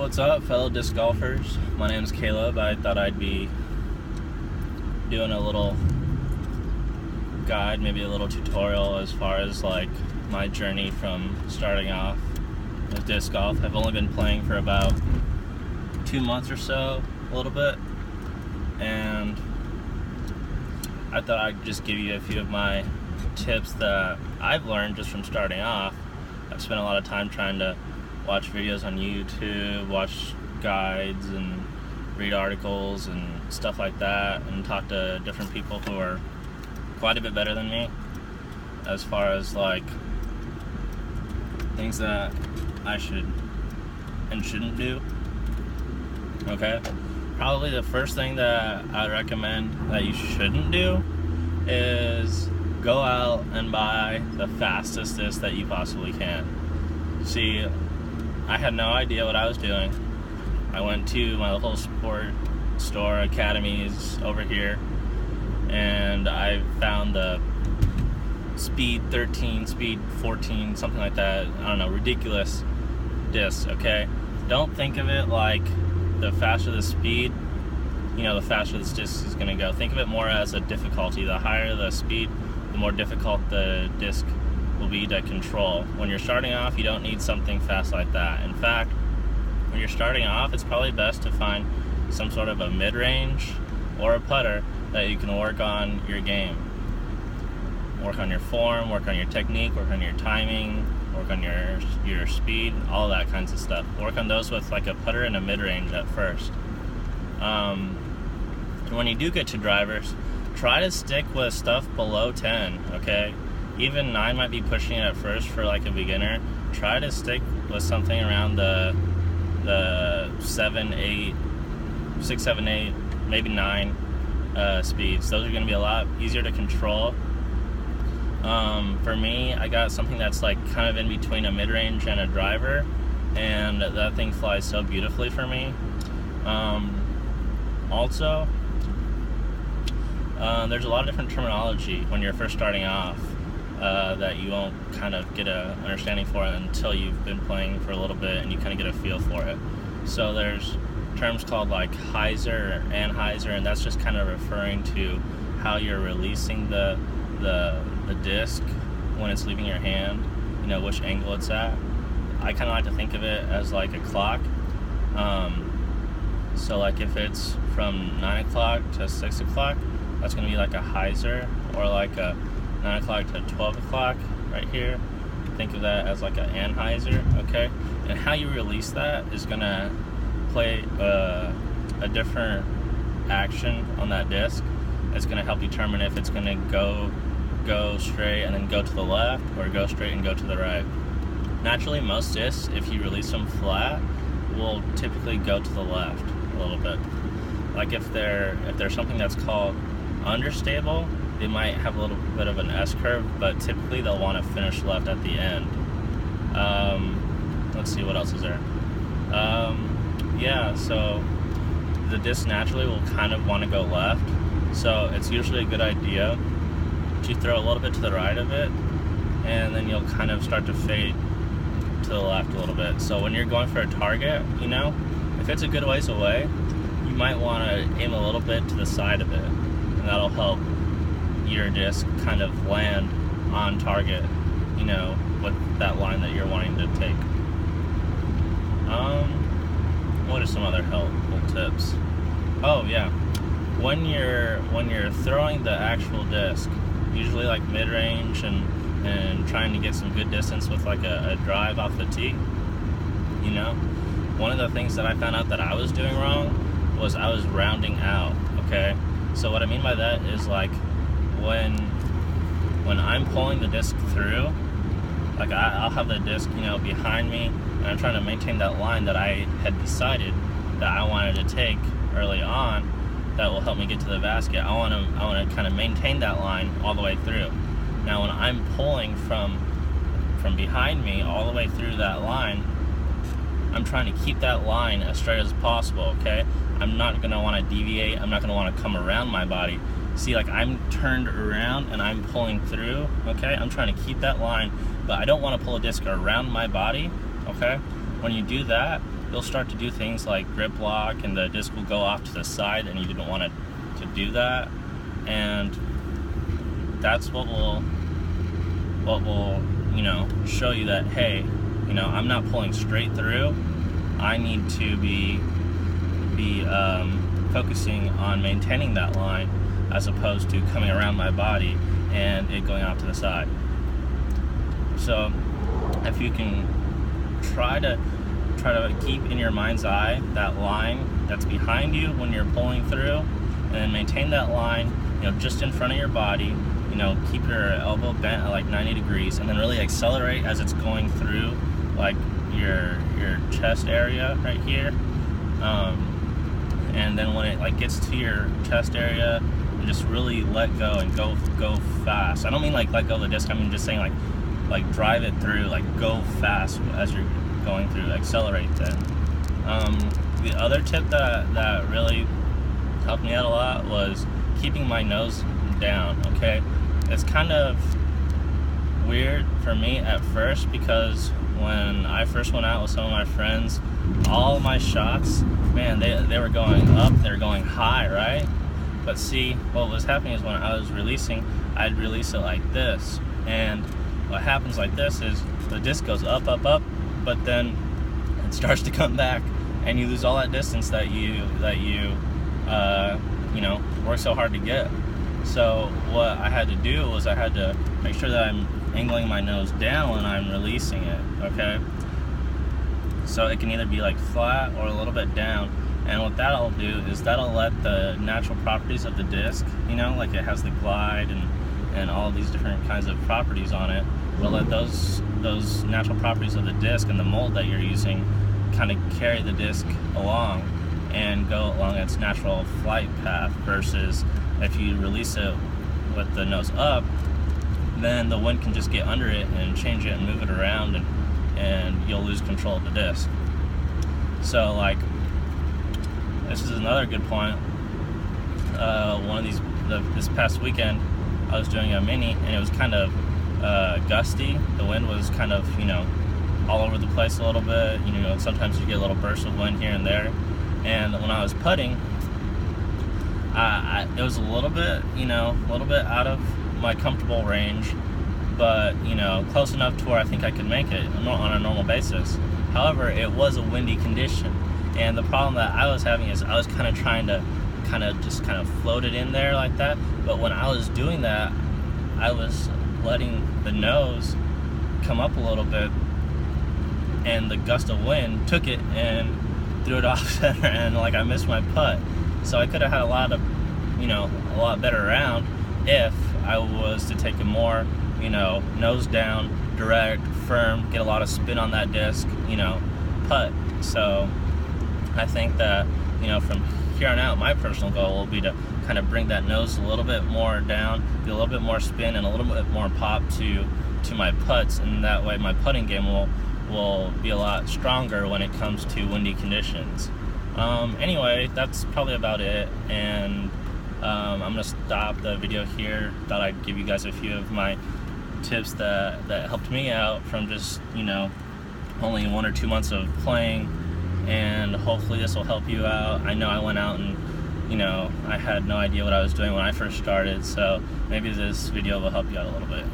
what's up, fellow disc golfers? My name's Caleb. I thought I'd be doing a little guide, maybe a little tutorial as far as like my journey from starting off with disc golf. I've only been playing for about 2 months or so, a little bit, and I thought I'd just give you a few of my tips that I've learned just from starting off. I've spent a lot of time trying to watch videos on YouTube, watch guides and read articles and stuff like that, and talk to different people who are quite a bit better than me as far as like things that I should and shouldn't do. Okay, probably the first thing that I recommend that you shouldn't do is go out and buy the fastest disc that you possibly can. See, I had no idea what I was doing. I went to my local sport store, Academies over here, and I found the Speed 13, Speed 14, something like that. I don't know, ridiculous discs, okay? Don't think of it like the faster the speed, the faster this disc is gonna go. Think of it more as a difficulty. The higher the speed, the more difficult the disc will be to control. When you're starting off, you don't need something fast like that. In fact, when you're starting off, it's probably best to find some sort of a mid-range or a putter that you can work on your game. Work on your form, work on your technique, work on your timing, work on your speed, all that kinds of stuff. Work on those with like a putter and a mid-range at first. And when you do get to drivers, try to stick with stuff below 10, okay? Even 9 might be pushing it at first for like a beginner. Try to stick with something around the 7, 8, 6, 7, 8, maybe 9 speeds. Those are going to be a lot easier to control. For me, I got something that's like kind of in between a mid-range and a driver, and that thing flies so beautifully for me. Also, there's a lot of different terminology when you're first starting off that you won't kind of get an understanding for it until you've been playing for a little bit and you kind of get a feel for it. So there's terms called like hyzer or anhyzer, and that's just kind of referring to how you're releasing the disc when it's leaving your hand, which angle it's at. I kind of like to think of it as like a clock. So like if it's from 9 o'clock to 6 o'clock, that's going to be like a hyzer, or like a 9 o'clock to 12 o'clock right here. Think of that as like an anhyzer, okay? And how you release that is going to play a different action on that disc. It's going to help determine if it's going to go straight and then go to the left, or go straight and go to the right. Naturally, most discs, if you release them flat, will typically go to the left a little bit. Like if there's something that's called understable, they might have a little bit of an S-curve, but typically they'll want to finish left at the end. Let's see, what else is there? Yeah, so the disc naturally will kind of want to go left, so it's usually a good idea to throw a little bit to the right of it, and then you'll kind of start to fade to the left a little bit. So when you're going for a target, if it's a good ways away, you might want to aim a little bit to the side of it, and that'll help your disc kind of land on target, with that line that you're wanting to take. What are some other helpful tips? Oh yeah, when you're throwing the actual disc, usually like mid-range and trying to get some good distance with like a drive off the tee, one of the things that I found out that I was doing wrong was I was rounding out, okay? So what I mean by that is like when I'm pulling the disc through, like I'll have the disc, behind me, and I'm trying to maintain that line that I had decided that I wanted to take early on that will help me get to the basket. I want to kind of maintain that line all the way through. Now when I'm pulling from behind me all the way through that line, I'm trying to keep that line as straight as possible, okay? I'm not going to want to deviate. I'm not going to want to come around my body. See, like I'm turned around and I'm pulling through, okay? I'm trying to keep that line, but I don't want to pull a disc around my body, okay? When you do that, you'll start to do things like grip lock, and the disc will go off to the side, and you didn't want it to do that. And that's what will show you that, hey, I'm not pulling straight through. I need to be focusing on maintaining that line, as opposed to coming around my body and it going off to the side. So if you can try to keep in your mind's eye that line that's behind you when you're pulling through, and then maintain that line, just in front of your body, keep your elbow bent at like 90 degrees, and then really accelerate as it's going through like your chest area right here. And then when it like gets to your chest area, and just really let go and go fast. I don't mean like let go of the disc. I mean just saying like drive it through, like go fast as you're going through, accelerate then. The other tip that really helped me out a lot was keeping my nose down. Okay, it's kind of weird for me at first, because when I first went out with some of my friends, all my shots, man, they were going up, they were going high, right? But see, what was happening is when I was releasing, I'd release it like this, and what happens like this is the disc goes up, but then it starts to come back, and you lose all that distance that you work so hard to get. So what I had to do was I had to make sure that I'm angling my nose down when I'm releasing it, okay? So it can either be like flat or a little bit down, and what that'll do is that'll let the natural properties of the disc, like it has the glide and all these different kinds of properties on it, will let those natural properties of the disc and the mold that you're using kind of carry the disc along and go along its natural flight path, versus if you release it with the nose up, then the wind can just get under it and change it and move it around, and you'll lose control of the disc. So like, this is another good point. This past weekend, I was doing a mini, and it was kind of gusty. The wind was kind of, all over the place a little bit. Sometimes you get a little burst of wind here and there. And when I was putting, it was a little bit out of my comfortable range, but close enough to where I think I could make it on a normal basis. However, it was a windy condition, and the problem that I was having is I was kind of trying to just float it in there like that, but when I was doing that, I was letting the nose come up a little bit, and the gust of wind took it and threw it off center, and like I missed my putt. So I could have had a lot better round if I was to take a more, nose down, direct, firm, get a lot of spin on that disc, putt. So I think that, from here on out, my personal goal will be to kind of bring that nose a little bit more down, get a little bit more spin and a little bit more pop to my putts, and that way my putting game will be a lot stronger when it comes to windy conditions. Anyway, that's probably about it, and I'm gonna stop the video here. Thought I'd give you guys a few of my tips that helped me out from just only 1 or 2 months of playing, and hopefully this will help you out. I know I went out and I had no idea what I was doing when I first started, so maybe this video will help you out a little bit.